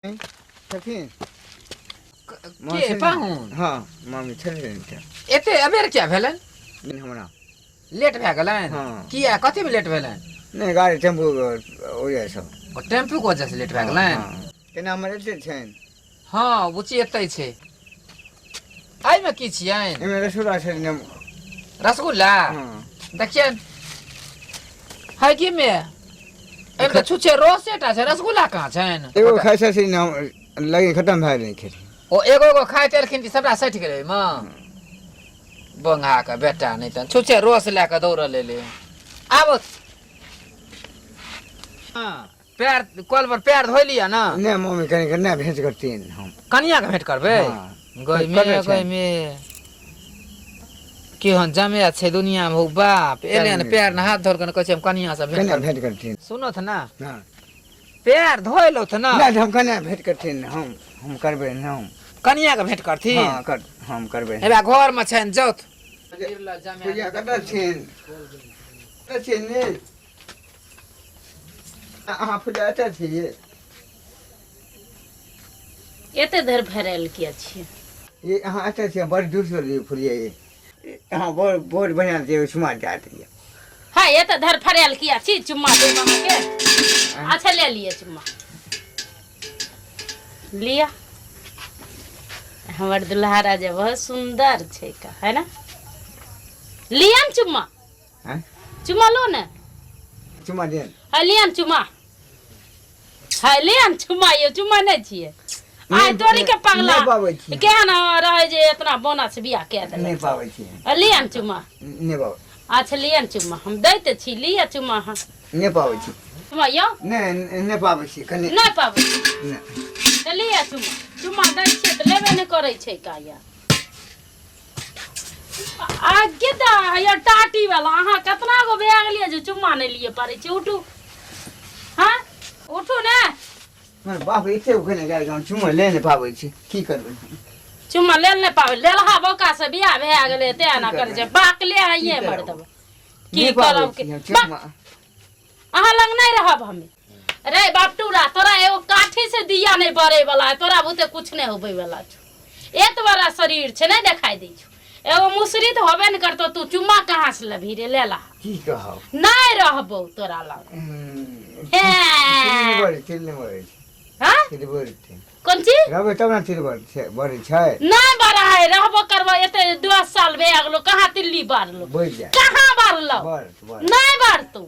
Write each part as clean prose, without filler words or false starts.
छथिन के पाहुन हाँ मामी छथिन एते अबेर क्या भेलन हमरा लेट भए गेलन हाँ। किया कथी में लेट भेलन नहीं गाड़ी टेम्पू ओए सब ओ टेम्पू के वजह से लेट भए गेलन केना हमर एते छनि हाँ बुची एतै छै आई में की छियन एमे रसगुल्ला छथिन रसगुल्ला हाँ देखियन है कि में एमे छुछे रोसेटा छै रसगुल्ला कहाँ छन एगो खाइ छथिन लगे खत्म भए गेलै खेती ओ एगो एगो खाइ तेलखिन सबटा सटि गेलै मां बंगा के बेटा नहीं त छुछे रोस ले के दौड़ ले आब हाँ पैर कल पर पैर धोइ लिया ना नहीं मम्मी कनी कनी भेंट करतीन हम कनिया के भेंट करबे हाँ। गई में केहन जमे छै दुनिया में हो बाप एले न पैर न हाथ धोर के कहै छै हम कनिया से कनी भेंट भेंट करतीन सुनो थ ना हां पैर धोइ लो थ ना नहीं हम कनी भेंट करतीन हम करबे न हम कनिया के भेंट करथी हां कर हम करबे एबा घर में छन जौत पूजा कतऽ छिन कतऽ छिन ने अहाँ पूजा एतऽ छियै एते देर भरल किया छियै ये अहाँ एतऽ छियै बड़ दूर से लिए फुलिए अहाँ बहुत बढ़िया से सुमा जात ये हाँ एते देर भरल किया छी चुम्मा दे मामा के अच्छा ले लिए चुम्मा लिया हमर दुल्हा राजा बहुत सुंदर छै का है ना लिया न चुम्मा हैं चुम्मा लो न चुमा देन है लिया न चुम्मा है लिया न चुम्मा ये चुम्मा नहीं छियै आइ तोरी के पगला नहीं पाबै छी केहन रहे जे इतना बोनस बियाह के दे नहीं पाबै छी लिया न चुम्मा नहीं पाबै अच्छा लिया न चुम्मा हम दैते छी लिया चुम्मा हाँ नहीं पाबै छी चुम्मा यो नहीं पाबै छी कनी नहीं पाबै नहीं तऽ लिया चुम्मा चुम्मा दै छियै तऽ लेबे नहि करै छै का यार आगे दा यार टाटी वाला अहाँ कितना गो बैग लिये जो चुम्मा नहीं लिए पारे छै उठू हाँ उठू ने हमर बाप एते उखने गाय हम चुमा ले नहीं पाबै छी की करबै चुम्मा ले नहीं पावे लेलहा बोका से बियाह भए गेलै ते ना करे छै बाकले आइए मर देब की करब के चुमा अहाँ लग नहीं रहब हमें रे बाप टूरा तोरा एगो काठी से दिया नहीं बरे वाला है तोरा बुते कुछ नहीं होबे वाला छ एत बड़ा शरीर छै नहीं देखाई दै छ एगो मुसरी तो होबे न करतो तू चुम्मा कहाँ से लभी रे लेला की कहौ नहीं रहबो तोरा लग तिल बड़े हाँ तिल बड़े कौन चीज रहबै तब ना तिल बड़े छै नहीं बड़ा है रहबो करबो एते 10 साल भए गेलो कहाँ तिल्ली बारलो बढ़ जाए कहाँ बारलो बड़ नहीं बार तू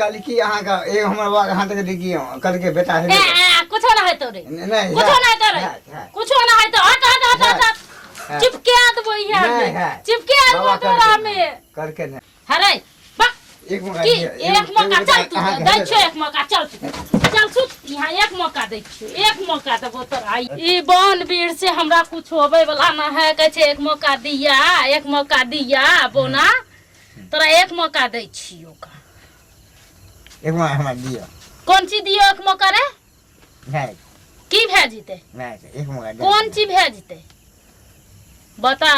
कल की अहाँ का एक हमर बात अहाँ तक देखी कल के बेटा है कुछो ना है तोरे नहीं कुछो ना है तोरे कुछो ना है तो हट हट हट हट चिपके आदबो यहाँ चिपके आदबो तोरा में करके नहीं हरे एक मौका की एक मौका चल तू दै छो एक मौका चल चल सुत यहाँ एक मौका दै छो एक मौका देबो तोरा ई बन बीर से हमरा कुछ होबे वाला ना है कहे छै एक मौका दिया बोना तोरा एक मौका दै छियो का एक मौका हमरा दियो कौन चीज दियो एक मौका रे नहीं की भए जेते नहीं एक मौका कौन चीज भए जेते बता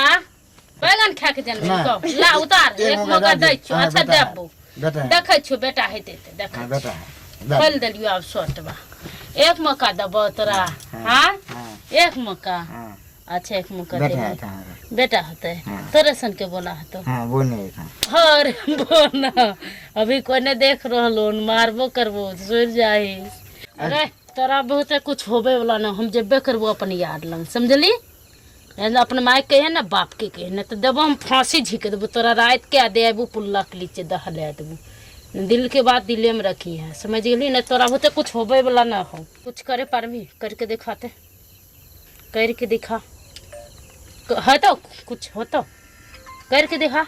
बैगन खा के जन्म ना। को ला उतार एक मौका दै छियो हाँ, अच्छा बेटा है। देबो बेटा है। देखै छियो बेटा हेते ते देखै हाँ, छियो बेटा है खोल देलियो आब शर्टवा एक मौका देबो तोरा हाँ हाँ एक मौका हाँ अच्छा एक मौका बेटा दे है था बेटा होते हाँ। तोरे सन के बोला हतो हाँ वो नहीं था अरे बोना अभी कोई ने देख रहलो मारबो करबो सुर जाही अरे तोरा बहुते कुछ होबे वाला ना हम जेबे करबो अपन यार लंग समझली अपने माय कहे ना बाप के कहे ना तो देबो हम फांसी झीक देबो तोरा रात के देबो पुल्ला के नीचे दहले देबो दिल के बात दिले में रखी है समझ गेली ना तोरा होते कुछ होबे वाला ना हो कुछ करे पारबी करके दिखाते करके दिखा है तो कुछ हो तो करके दिखा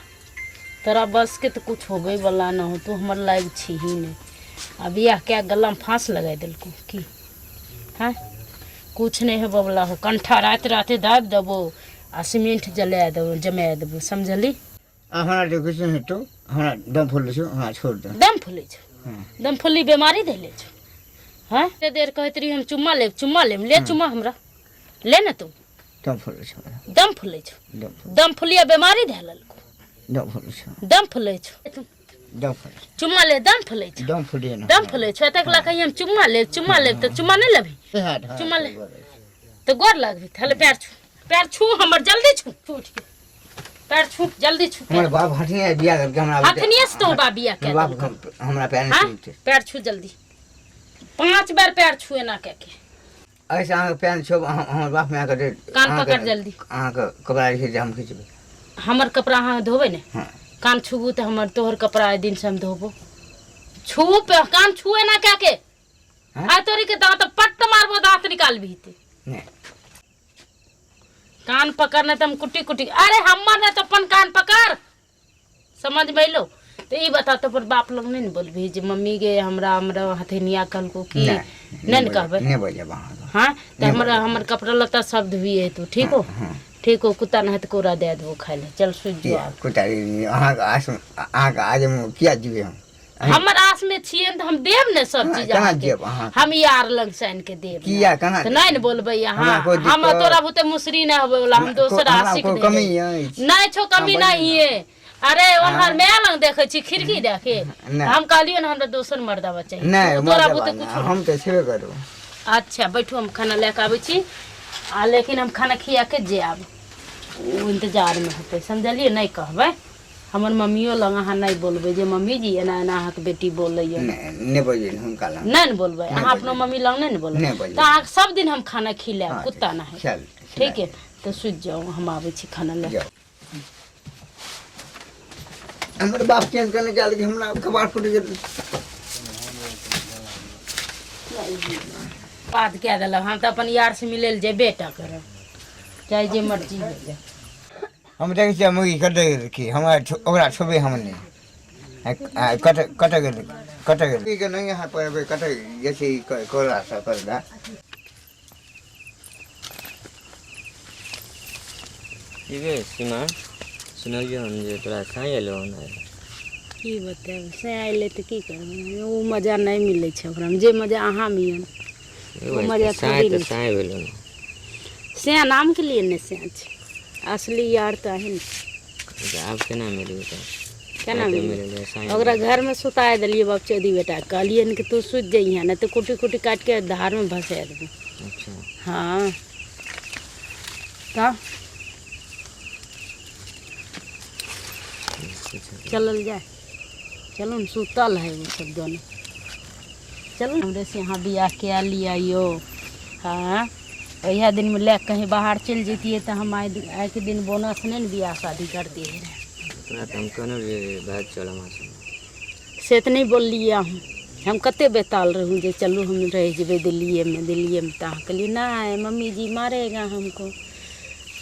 तोरा बस के तो कुछ होबे वाला ना हो तू हमर लायक छी ही नहीं अभी आ क्या गला में फांस लगा दिलको की हाँ कुछ नहीं होबे वाला हो कंठा रात राते दाब देबो आ सीमेंट जला देबो जमा देबो समझली हमारा जो कुछ नहीं तो हमारा दम फूल छो हाँ छोड़ दो दम फूले छो दम फूली बीमारी धैले छो हाँ ते देर कहत रही हम चुम्मा लेब ले चुम्मा हमरा ले ना तू दम फूल छो दम फूले छो दम फूलिया बीमारी धैलल को दम फूल छो दम फूले छो दम फुल चुम्मा ले दम फुले छ दम फुलिए ना दम फुले छ तक ला कहीं हम चुम्मा ले तो चुम्मा नहीं लेबी चुम्मा ले तो गोर लागबी थाले पैर छू हमर जल्दी छू छूट के पैर छू जल्दी छू हमर बाप हठने बिया करके हमरा हथनिए से तो बाबिया के बाप हमरा पैर नहीं छूटे पैर छू जल्दी 5 बार पैर छुए ना के ऐसे अहाँ पैर छो हमर बाप में आके कान पकड़ जल्दी अहाँ के कपड़ा रखि हम खींचबे हमर कपड़ा अहाँ धोबे ने हां कान छुबू तो हमर तोहर कपड़ा ए दिन से हम धोबो छुबू पे कान छुए ना क्या के आ तोरी के दांत पट्ट मारबो दांत निकाल भी ते नहीं कान पकड़ने तो हम कुटी कुटी अरे हमर ने तो अपन कान पकड़ समझ बैलो तो ई बता तो पर बाप लोग नहीं बोलबी जे मम्मी के हमरा हथेनिया कल को की नहीं कहबे नहीं बोले वहां हां तो हमर कपड़ा लत्ता सब धुइए तू ठीक हो ठीक हो कुत्ता न हत कोरा दे दो खाइ ले चल सुझ जो कुत्ता अहाँ के आज किया जीवे हम हमर आस में छिए त हम देब ने सब चीज कहां अहाँ के देब अहाँ हम यार लंग सान के देब किया कहां त नहीं न बोलबे हां हम तोरा बुते मुसरी न होबे वाला हम दोसर आशिक दे कमी है नहीं छो कमी नहीं है अरे ओनहर मैं लंग देखे छी खिड़की देखे हम कहलियो न हमरा दोसर मर्दा बच्चा नहीं तोरा बुते कुछ हम तो छेबे करू अच्छा बैठो हम खाना लेके आबै छी आ लेकिन हम खाना खिया के जे आब वो इंतजार में होते समझलिए नहीं कहबे हमर मम्मियो लग अहाँ नहीं बोलबे जे मम्मी जी एना एना अहाँ के बेटी बोलैया नहीं बोलिए हुनका लग नहीं बोलबे अहाँ अपनो मम्मी लग नहीं बोलबे तो अहाँ सब दिन हम खाना खिलाएब कुत्ता ना है ठीक है तो सुझ जाओ हम आबै छी खाना ले हमर बाप चेंज करने चल के हमरा कबाड़ फुट गेल बात क्या दिल हम तो अपन यार से मिले जे बेटा कर चाहे जे मर्जी हो जाए हम देखे छियै मुर्गी कटे गेल की हमरा ओकरा छोबे हम नहीं कट गेल के नहीं यहाँ पर कट जैसे कोला सा कर दा ये सीमा सुनलियो हम जे तोरा साई एलो ना की बताब से आइले तो की करब वो मजा नहीं मिले छै ओकरा में जे मजा अहाँ मियन वो मजा साई तो साई भेलो ना से नाम के लिए ने से असली यार तो है आप केना मिली तो केना मिली ओकरा घर में सुताए दिलिए बाप चौधी बेटा कहलिए कि तू सुत जइहे ना तो कुटी कुटी काट के धार में भसा देबो अच्छा हाँ का चलल जाए चलो न सुतल है वो सब दोनों चलो हमरे से यहाँ बियाह के लिया यो हाँ वही दिन में ले कहीं बाहर चल जतिए तो हम आए के दिन बोनस नहीं बियाह शादी कर दिए तोरा तो हम कोनो भी बात चला से तो नहीं बोल लिया हम कते बेताल रहूँ जे चलू हम रह जेबे दिल्ली में तो कहलिए नहीं मम्मी जी मारेगा हमको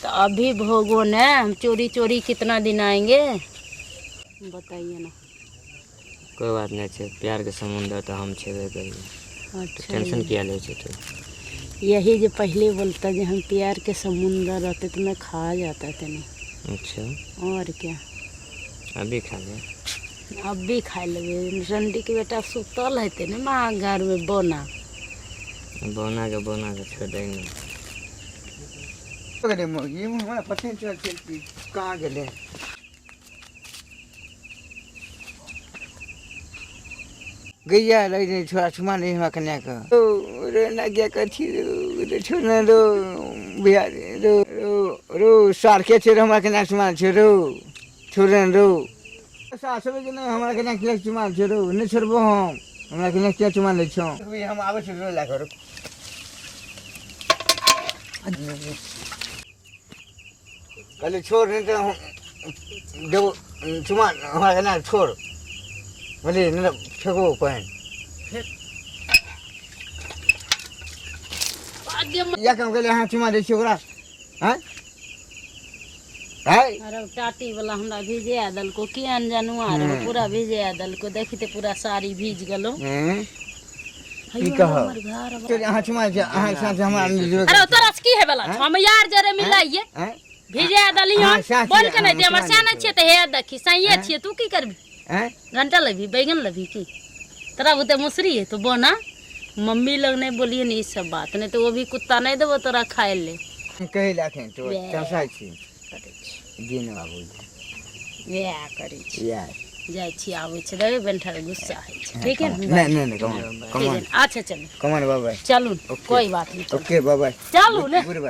तो अभी भोगो न हम चोरी कितना दिन आएंगे बताइए ना कोई बात नहीं है प्यार के समुंदर तो हम छेबे करिए अच्छा टेंशन किया ले छे तो यही जो पहले बोलता जो हम प्यार के समुंदर रहते तो मैं खा जाता था नहीं अच्छा और क्या अभी खा ले अब भी खा लेंगे रंडी के बेटा सुतल है ना माँ घर में बोना के छोड़ देंगे अरे मुर्गी हमरा पता नहीं चल कहाँ गेले गैया लगे छोरा छुमा नहीं हमरा कन्या का रो ना गया कथी रो छोना रो बिया रो सार के छे हमरा कन्या छुमा छे रो छोरन रो सासु के नहीं हमरा कन्या के छुमा छे रो नहीं छोड़बो हम हमरा कन्या के छुमा ले छो हम आवे छे रो ला करो कल छोड़ नहीं तो देव छुमा हमरा कन्या छोड़ बोले न फेंको पानी या काम के लिए हां चुमा दे छोकरा हैं है अरे टाटी वाला हमरा भिजे दल को की अनजानुआ रे पूरा भिजे दल को देखी ते पूरा साड़ी भीज गेलो की कह तो हां चुमा हां साथ हमरा अरे तोरा की है वाला हम यार जरे मिलाइए भिजे दलियो बोल के नहीं दे हमर साना छे ते हे देखी सहिए छे तू की करबी घंटा लभी बैगन लभी की तोरा बुते मुसरी है तो बोना मम्मी लोग नहीं बोलिए नहीं सब बात नहीं तो वो भी कुत्ता नहीं देबो तोरा खाए ले कहे लाखे तो तसा छी दिन बाबू या करी छी यार जाइ छी आबै छै देखे बेनठर गुस्सा होइ छै ठीक है ना नहीं नहीं कम ठीक कम है अच्छा चलो कम बाय बाय चलू कोई बात नहीं ओके बाय बाय चलू ले गुड बाय